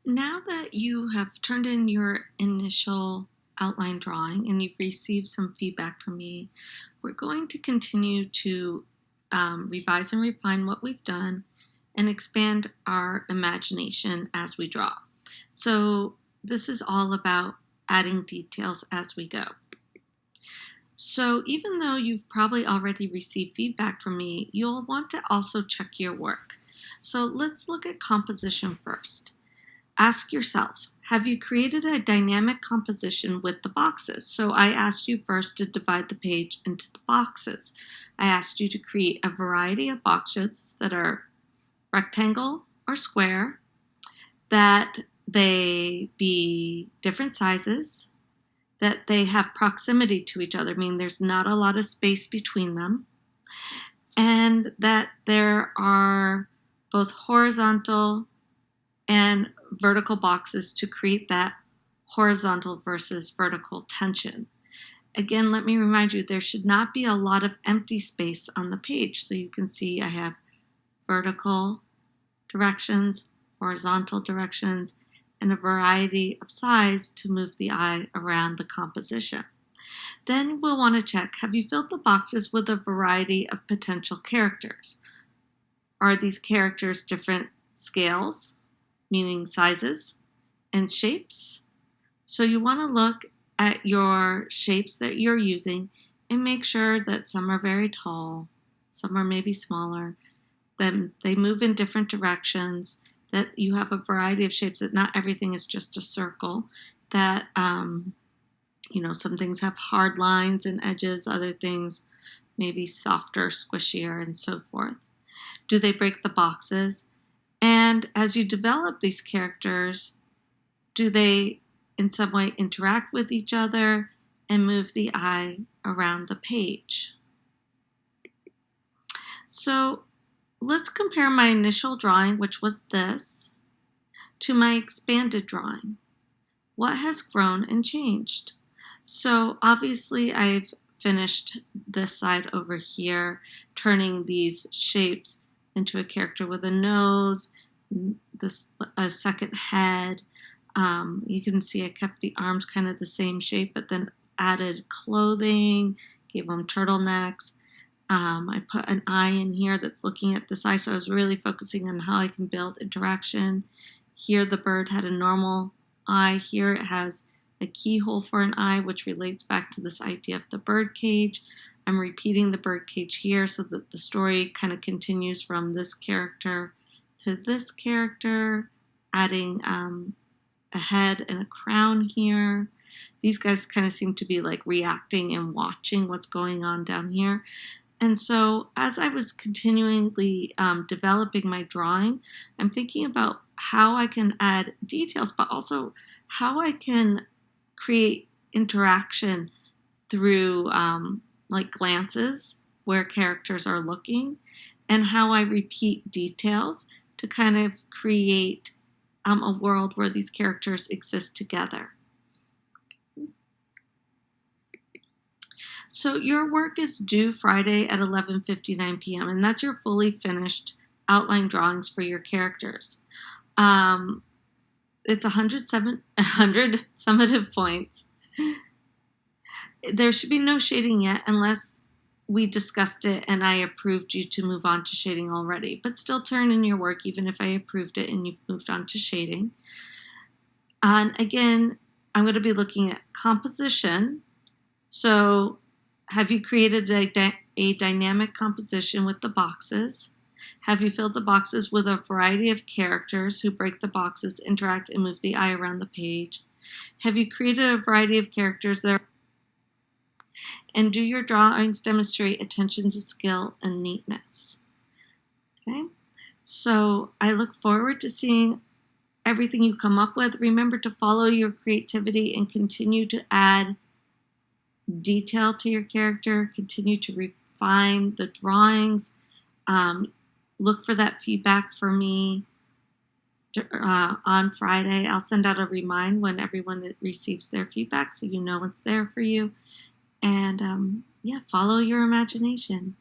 Now that you have turned in your initial outline drawing and you've received some feedback from me, we're going to continue to revise and refine what we've done and expand our imagination as we draw. So, this is all about adding details as we go. So, even though you've probably already received feedback from me, you'll want to also check your work. So, let's look at composition first. Ask yourself, have you created a dynamic composition with the boxes? So I asked you first to divide the page into the boxes. I asked you to create a variety of boxes that are rectangle or square, that they be different sizes, that they have proximity to each other, meaning there's not a lot of space between them, and that there are both horizontal and vertical boxes to create that horizontal versus vertical tension. Again, let me remind you, there should not be a lot of empty space on the page. So you can see I have vertical directions, horizontal directions, and a variety of size to move the eye around the composition. Then we'll want to check, have you filled the boxes with a variety of potential characters? Are these characters different scales, meaning sizes and shapes? So you want to look at your shapes that you're using and make sure that some are very tall, some are maybe smaller, then they move in different directions, that you have a variety of shapes, that not everything is just a circle, that some things have hard lines and edges, other things maybe softer, squishier, and so forth. Do they break the boxes? And as you develop these characters, do they in some way interact with each other and move the eye around the page? So let's compare my initial drawing, which was this, to my expanded drawing. What has grown and changed? So obviously I've finished this side over here, turning these shapes into a character with a nose, a second head. You can see I kept the arms kind of the same shape, but then added clothing, gave them turtlenecks. I put an eye in here that's looking at this eye, so I was really focusing on how I can build interaction. Here the bird had a normal eye. Here it has a keyhole for an eye, which relates back to this idea of the bird cage. I'm repeating the bird cage here so that the story kind of continues from this character to this character, adding a head and a crown here. These guys kind of seem to be like reacting and watching what's going on down here. And so as I was continually developing my drawing, I'm thinking about how I can add details, but also how I can create interaction through like glances where characters are looking, and how I repeat details to kind of create a world where these characters exist together. So your work is due Friday at 11:59 p.m. and that's your fully finished outline drawings for your characters. It's 100 summative points. There should be no shading yet unless we discussed it and I approved you to move on to shading already. But still turn in your work even if I approved it and you've moved on to shading. And again, I'm going to be looking at composition. So have you created a dynamic composition with the boxes? Have you filled the boxes with a variety of characters who break the boxes, interact, and move the eye around the page? Have you created a variety of characters that are... And do your drawings demonstrate attention to skill and neatness? Okay, so I look forward to seeing everything you come up with. Remember to follow your creativity and continue to add detail to your character, continue to refine the drawings. Look for that feedback for me on Friday. I'll send out a remind when everyone receives their feedback so you know it's there for you. And follow your imagination.